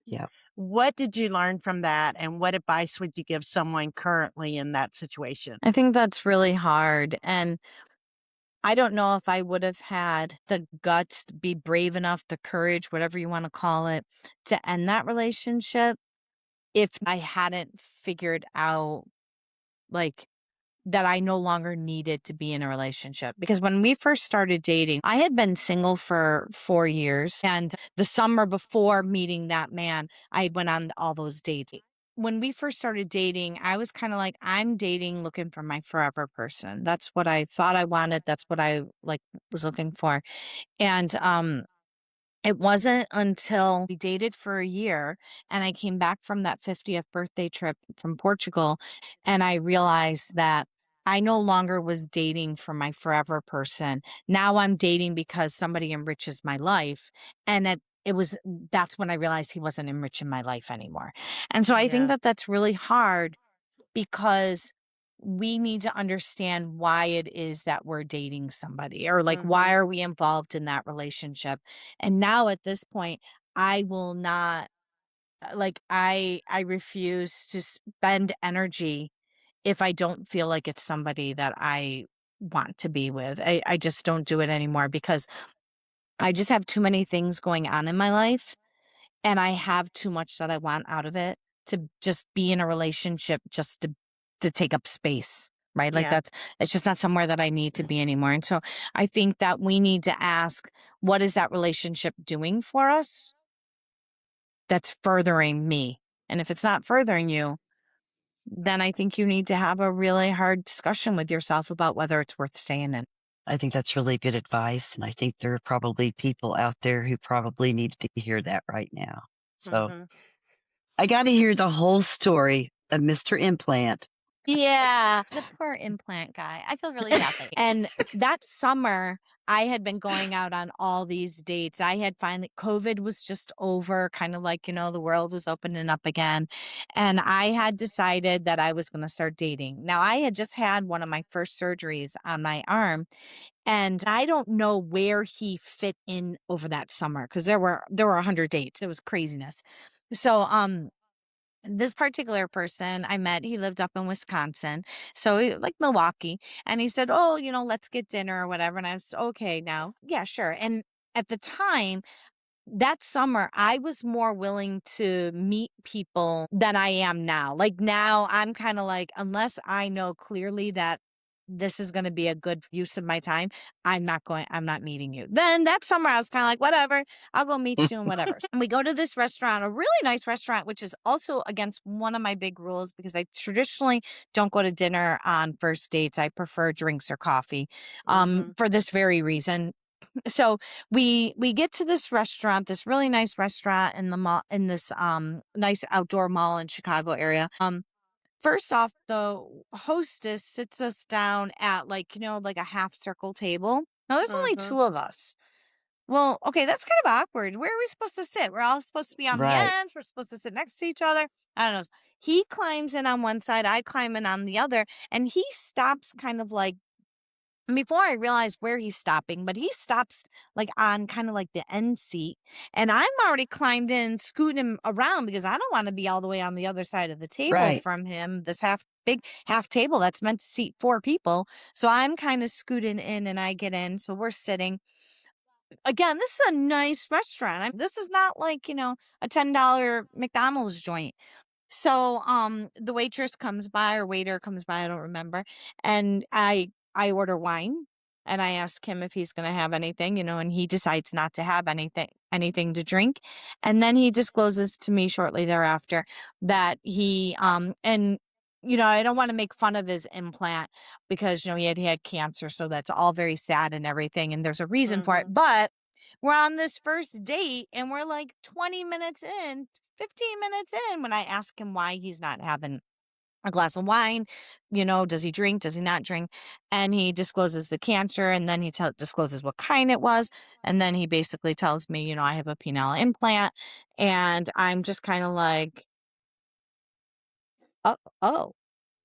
Yeah. What did you learn from that, and what advice would you give someone currently in that situation? I think that's really hard. And I don't know if I would have had the guts, to be brave enough, the courage, whatever you want to call it, to end that relationship if I hadn't figured out, like, that I no longer needed to be in a relationship. Because when we first started dating, I had been single for 4 years. And the summer before meeting that man, I went on all those dates. When we first started dating, I was kind of like, I'm dating looking for my forever person. That's what I thought I wanted. That's what I like was looking for. And it wasn't until we dated for a year and I came back from that 50th birthday trip from Portugal, and I realized that I no longer was dating for my forever person. Now I'm dating because somebody enriches my life. And that's when I realized he wasn't enriching my life anymore. And so I think Yeah. that that's really hard, because we need to understand why it is that we're dating somebody, or like, why Mhm. are we involved in that relationship? And now at this point, I will not, like, I refuse to spend energy if I don't feel like it's somebody that I want to be with. I just don't do it anymore because I just have too many things going on in my life, and I have too much that I want out of it to just be in a relationship just to take up space, right? Like, Yeah. it's just not somewhere that I need to be anymore. And so I think that we need to ask, what is that relationship doing for us that's furthering me? And if it's not furthering you, then I think you need to have a really hard discussion with yourself about whether it's worth staying in. I think that's really good advice, and I think there are probably people out there who probably need to hear that right now. So Mhm. I got to hear the whole story of Mr. Implant. Yeah, the poor implant guy. I feel really badly. And that summer, I had been going out on all these dates. I had finally, COVID was just over, kind of like, the world was opening up again. And I had decided that I was going to start dating. Now, I had just had one of my first surgeries on my arm, and I don't know where he fit in over that summer because there were 100 dates. It was craziness. So, this particular person I met, he lived up in Wisconsin, so like Milwaukee, and he said, "Oh, let's get dinner or whatever." And I was okay now, yeah, sure. And at the time, that summer, I was more willing to meet people than I am now. Like, now I'm kind of like, unless I know clearly that this is going to be a good use of my time, I'm not meeting you. Then that summer, I was kind of like, whatever, I'll go meet you and whatever. And we go to this restaurant, a really nice restaurant, which is also against one of my big rules because I traditionally don't go to dinner on first dates. I prefer drinks or coffee, Mhm. for this very reason. So we get to this restaurant, this really nice restaurant in the mall, in this nice outdoor mall in Chicago area. First off, the hostess sits us down at, like, like a half circle table. Now there's only Mhm. two of us. Well, okay, that's kind of awkward. Where are we supposed to sit? We're all supposed to be on the Right. ends. We're supposed to sit next to each other. I don't know. He climbs in on one side, I climb in on the other, and he stops kind of like, and before I realize where he's stopping, but he stops like on kind of like the end seat. And I'm already climbed in, scooting him around because I don't want to be all the way on the other side of the table Right. from him, this big half table that's meant to seat four people. So I'm kind of scooting in and I get in. So we're sitting. Again, this is a nice restaurant. This is not like, a $10 McDonald's joint. So, the waitress comes by, or waiter comes by, I don't remember, and I order wine, and I ask him if he's gonna have anything, and he decides not to have anything to drink. And then he discloses to me shortly thereafter that and I don't want to make fun of his implant because he had cancer, so that's all very sad and everything, and there's a reason for it. Mhm. But we're on this first date and we're like 20 minutes in, 15 minutes in, when I ask him why he's not having a glass of wine. Does he drink? Does he not drink? And he discloses the cancer, and then he discloses what kind it was. And then he basically tells me, I have a penile implant. And I'm just kind of like, oh, oh,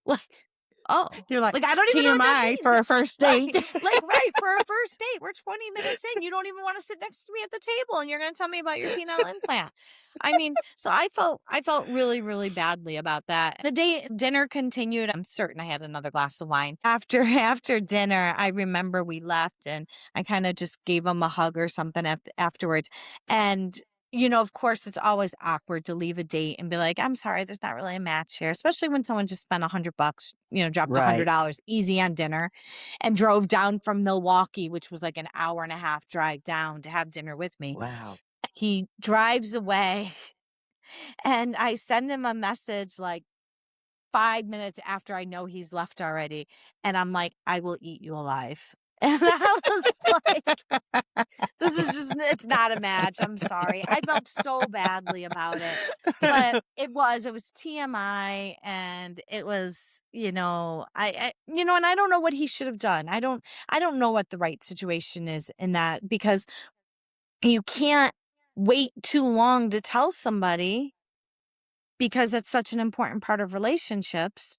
like, oh, You're like, like, I don't even know what that TMI means. for a first date. Right. Like, right. For a first date, we're 20 minutes in. You don't even want to sit next to me at the table and you're going to tell me about your penile implant. I mean, so I felt really, really badly about that. Dinner continued. I'm certain I had another glass of wine. After dinner, I remember we left and I kind of just gave him a hug or something afterwards. And of course, it's always awkward to leave a date and be like, "I'm sorry, there's not really a match here," especially when someone just spent $100, dropped Right. $100 easy on dinner and drove down from Milwaukee, which was like an hour and a half drive down to have dinner with me. Wow. He drives away and I send him a message like 5 minutes after I know he's left already. And I'm like, "I will eat you alive." And I was like, it's not a match. I'm sorry. I felt so badly about it, but it was TMI, and it was, and I don't know what he should have done. I don't know what the right situation is in that, because you can't wait too long to tell somebody, because that's such an important part of relationships.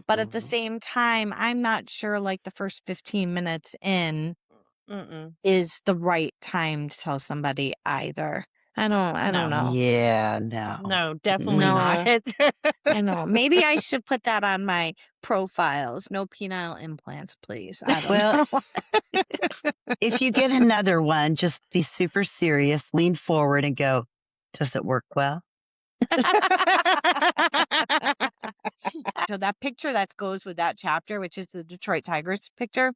But at the Mhm. same time, I'm not sure, like, the first 15 minutes in Mm-mm. is the right time to tell somebody either. I don't No, know. Yeah, no. no, definitely not. No, I know. Maybe I should put that on my profiles. No penile implants, please. I don't Well, know. if you get another one, just be super serious, lean forward and go, "Does it work well?" So that picture that goes with that chapter, which is the Detroit Tigers picture,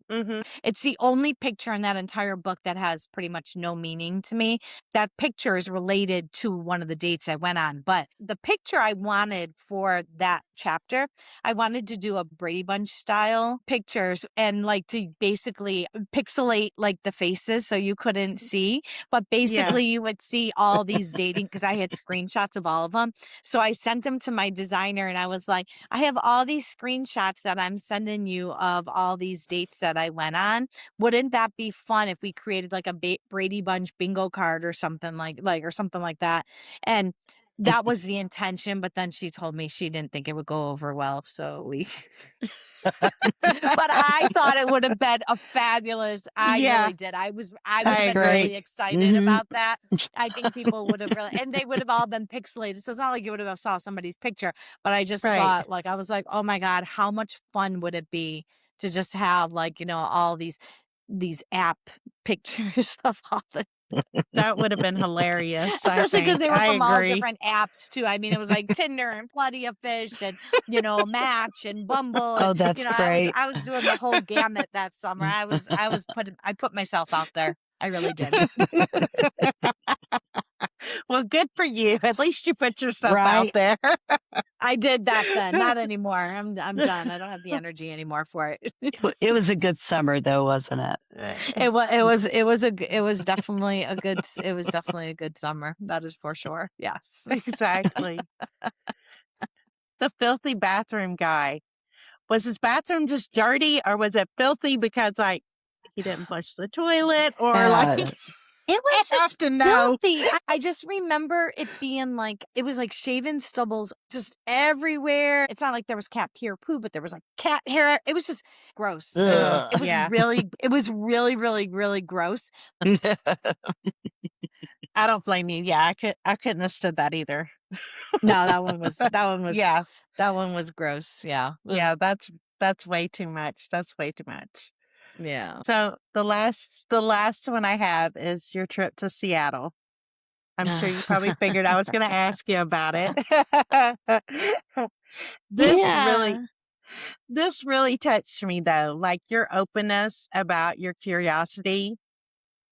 Hmm. it's the only picture in that entire book that has pretty much no meaning to me. That picture is related to one of the dates I went on, but the picture I wanted for that chapter, I wanted to do a Brady Bunch style pictures and like to basically pixelate like the faces so you couldn't see, but Yeah. basically you would see all these dating because I had screenshots of all of them. So I sent them to my designer and I was like, I have all these screenshots that I'm sending you of all these dates that I went on. Wouldn't that be fun if we created like a Brady Bunch bingo card or something or something like that? And that was the intention, but then she told me she didn't think it would go over well, so we but I thought it would have been a fabulous I Yeah, really did. I would I have That's been agree. great. really excited Mhm. about that. I think people would have really and they would have all been pixelated. So it's not like you would have saw somebody's picture, but I just Right. thought like I was like, "Oh my God, how much fun would it be to just have like, all these app pictures of all the That would have been hilarious, I especially because think. they were I from all agree. different apps too. I mean, it was like Tinder and Plenty of Fish and, Match and Bumble and, Oh, that's I was great. I was doing the whole gamut that summer. I put myself out there. I really did. Well, good for you. At least you put yourself out Right? there. I did back then. Not anymore. I'm done. I don't have the energy anymore for it. It was a good summer though, wasn't it? It was definitely a good summer. That is for sure. Yes. Exactly. The filthy bathroom guy. Was his bathroom just dirty or was it filthy because, like, he didn't flush the toilet or, like, Uh, It I was have just to know. filthy. I just remember it being like it was like shaven stubbles just everywhere. It's not like there was cat pee or poo, but there was like cat hair. It was just gross. ugh. Yeah, It was really, really, really gross. I don't blame you. Yeah, I couldn't have stood that either. No, Yeah, that one was gross. Yeah. Ugh. yeah, that's way too much. That's way too much. Yeah. So the last one I have is your trip to Seattle. I'm sure you probably figured I was going to ask you about it. This really Yeah. this really touched me though, like your openness about your curiosity.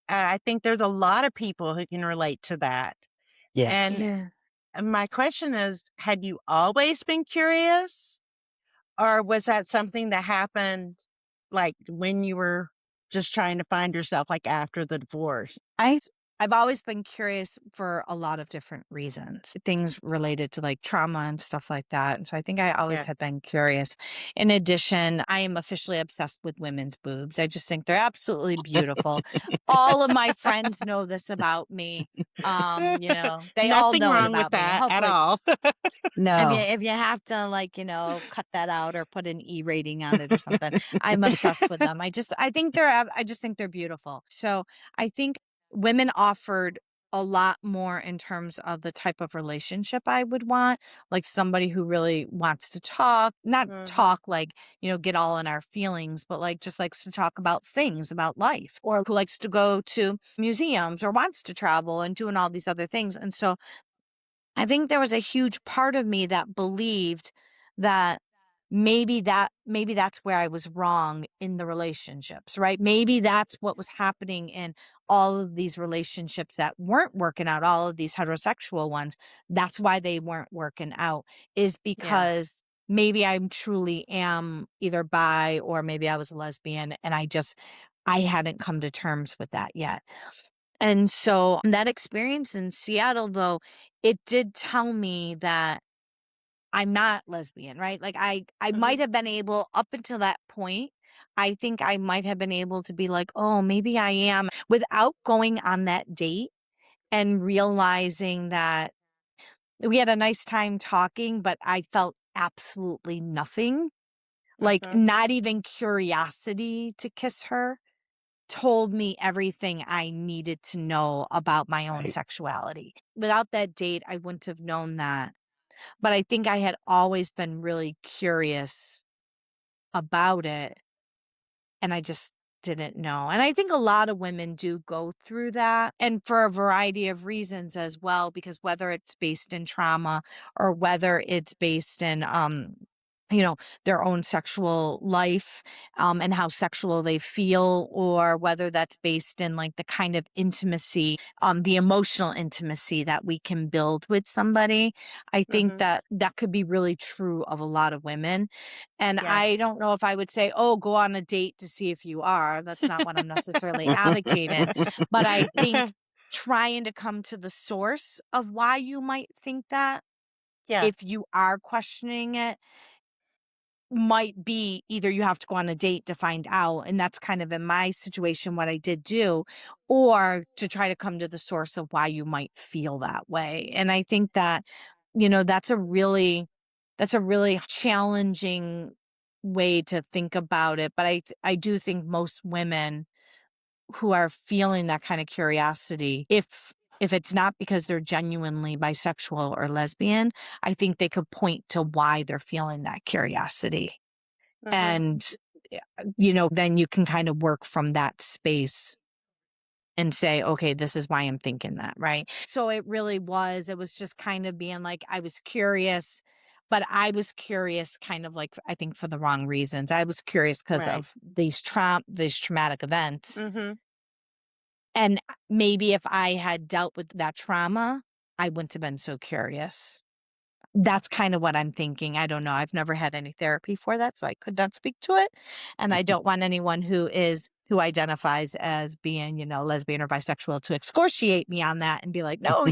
I think there's a lot of people who can relate to that. Yes. And Yeah. my question is, had you always been curious or was that something that happened like when you were just trying to find yourself like after the divorce? I I've always been curious for a lot of different reasons, things related to like trauma and stuff like that. And so I think I always Yeah. have been curious. In addition, I am officially obsessed with women's boobs. I just think they're absolutely beautiful. All of my friends know this about me. They all Nothing know it wrong with about me. that at Hopefully, all. No. if you have to like, cut that out or put an E rating on it or something, I'm obsessed with them. I just think they're beautiful. So I think women offered a lot more in terms of the type of relationship I would want, like somebody who really wants to talk, not Mhm. talk like, get all in our feelings, but like just likes to talk about things, about life, or who likes to go to museums or wants to travel and doing all these other things. And so I think there was a huge part of me that believed that maybe that's where I was wrong in the relationships, right? Maybe that's what was happening in all of these relationships that weren't working out, all of these heterosexual ones. That's why they weren't working out is Yeah. because maybe I truly am either bi or maybe I was a lesbian and I hadn't come to terms with that yet. And so that experience in Seattle, though, it did tell me that I'm not lesbian, right? Like I might Mhm. have been able up until that point, I think I might have been able to be like, "Oh, maybe I am," without going on that date and realizing that we had a nice time talking, but I felt absolutely nothing, like, Mhm. not even curiosity to kiss her, told me everything I needed to know about my own Right. sexuality. Without that date, I wouldn't have known that. But I think I had always been really curious about it, and I just didn't know. And I think a lot of women do go through that, and for a variety of reasons as well, because whether it's based in trauma or whether it's based in, you know, their own sexual life, and how sexual they feel, or whether that's based in like the kind of intimacy, the emotional intimacy that we can build with somebody. I think Mhm. that that could be really true of a lot of women. And Yeah. I don't know if I would say, "Oh, go on a date to see if you are." That's not what I'm necessarily advocating. But I think trying to come to the source of why you might think that, Yeah. if you are questioning it, might be either you have to go on a date to find out, and that's kind of in my situation what I did do, or to try to come to the source of why you might feel that way. And I think that, that's a really challenging way to think about it. But I do think most women who are feeling that kind of curiosity, if it's not because they're genuinely bisexual or lesbian, I think they could point to why they're feeling that curiosity. Mhm. And, then you can kind of work from that space and say, okay, this is why I'm thinking that, right? So it was just kind of being like, I was curious, but I was curious kind of like, I think for the wrong reasons. I was curious because Right. of these traumatic events. Mhm. And maybe if I had dealt with that trauma, I wouldn't have been so curious. That's kind of what I'm thinking. I don't know. I've never had any therapy for that, so I could not speak to it. And I don't want anyone who identifies as being, lesbian or bisexual to excoriate me on that and be like, no,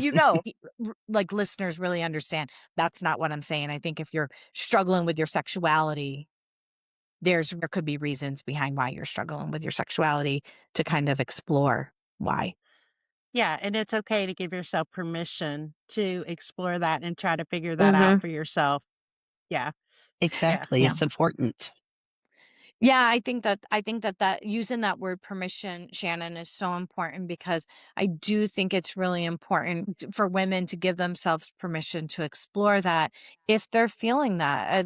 like listeners really understand. That's not what I'm saying. I think if you're struggling with your sexuality, there could be reasons behind why you're struggling with your sexuality to kind of explore why. Yeah, and it's okay to give yourself permission to explore that and try to figure that out Mhm. for yourself. Yeah. Yeah. Exactly. Yeah. It's important. Yeah, I think that using that word permission, Shannon, is so important, because I do think it's really important for women to give themselves permission to explore that if they're feeling that.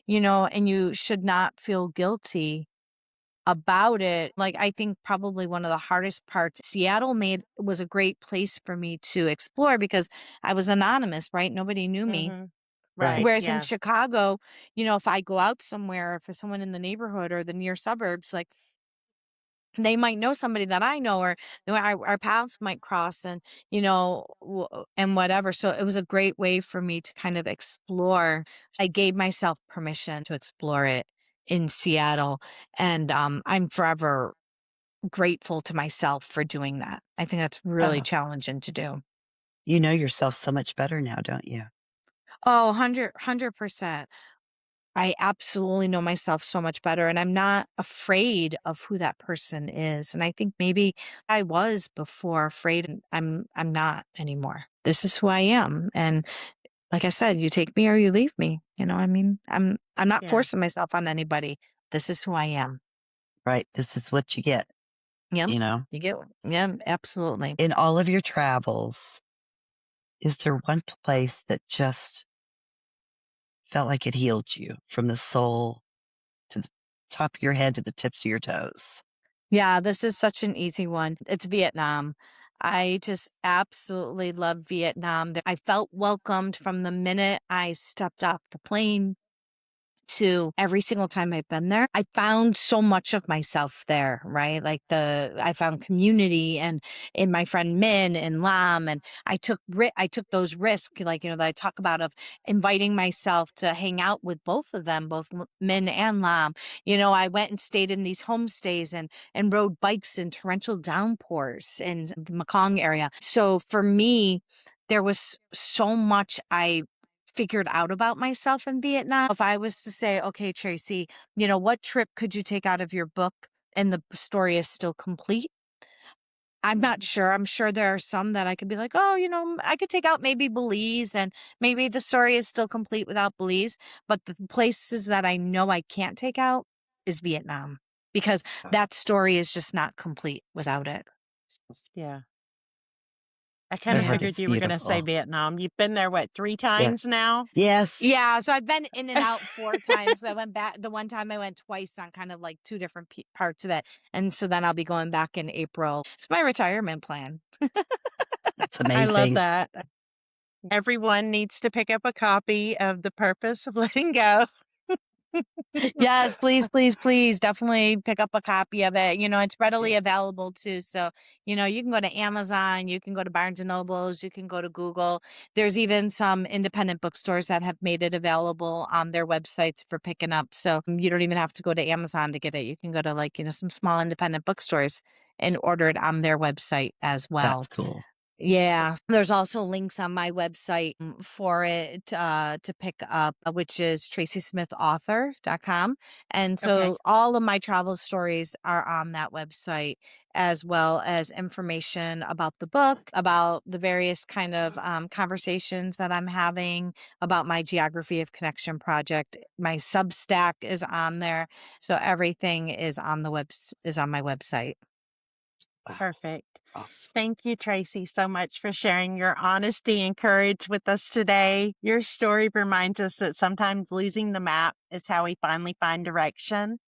And you should not feel guilty about it. Like, I think probably one of the hardest parts, Seattle made was a great place for me to explore because I was anonymous, right? Nobody knew me. Mhm. Right. Right. Whereas in Yeah. Chicago, if I go out somewhere, for someone in the neighborhood or the near suburbs, like, they might know somebody that I know, or our paths might cross, and and whatever. So it was a great way for me to kind of explore. I gave myself permission to explore it in Seattle, and I'm forever grateful to myself for doing that. I think that's really Oh, challenging to do. you know yourself so much better now, don't you? Oh, 100%. I absolutely know myself so much better, and I'm not afraid of who that person is. And I think maybe I was before afraid, and I'm not anymore. This is who I am. And like I said, you take me or you leave me. I mean, I'm not Yeah. forcing myself on anybody. This is who I am. Right. This is what you get, Yep. you know. Yeah, absolutely. In all of your travels, is there one place that just felt like it healed you from the soul to the top of your head to the tips of your toes? Yeah, this is such an easy one. It's Vietnam. I just absolutely love Vietnam. I felt welcomed from the minute I stepped off the plane to every single time I've been there. I found so much of myself there, right? I found community and in my friend Min and Lam, and I took those risks, like, that I talk about, of inviting myself to hang out with both of them, both Min and Lam. I went and stayed in these homestays and rode bikes in torrential downpours in the Mekong area. So for me, there was so much I figured out about myself in Vietnam. If I was to say, okay, Tracy, what trip could you take out of your book and the story is still complete? I'm not sure. I'm sure there are some that I could be like, oh, I could take out maybe Belize and maybe the story is still complete without Belize. But the places that I know I can't take out is Vietnam because that story is just not complete without it. Yeah. I I kind of heard figured it's you were going to say beautiful. Vietnam. You've been there, what, 3 Yeah. times now? Yes. Yeah, so I've been in and out 4 times. I went back the one time I went twice on kind of like 2 different parts of it, and so then I'll be going back in April. It's my retirement plan. That's I love amazing. that. Everyone needs to pick up a copy of The Purpose of Letting Go. Yes, please, please, please, definitely pick up a copy of it. It's readily available too, so, you can go to Amazon, you can go to Barnes& and Nobles, you can go to Google. There's even some independent bookstores that have made it available on their websites for picking up, so you don't even have to go to Amazon to get it. You can go to, like, some small independent bookstores and order it on their website as well. That's cool. Yeah, there's also links on my website for it to pick up, which is tracysmithauthor.com. And Okay, so all of my travel stories are on that website, as well as information about the book, about the various kind of conversations that I'm having, about my Geography of Connection project. My Substack is on there. So everything is on is on my website. Wow. perfect. Awesome. Thank you, Tracy, so much for sharing your honesty and courage with us today. Your story reminds us that sometimes losing the map is how we finally find direction.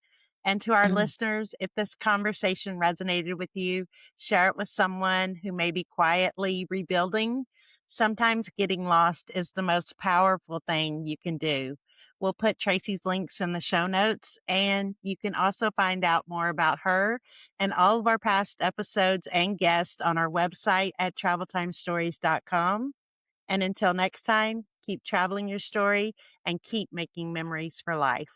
And to our listeners, if this conversation resonated with you, share it with someone who may be quietly rebuilding. Sometimes getting lost is the most powerful thing you can do. We'll put Tracy's links in the show notes, and you can also find out more about her and all of our past episodes and guests on our website at traveltimestories.com. And until next time, keep traveling your story and keep making memories for life.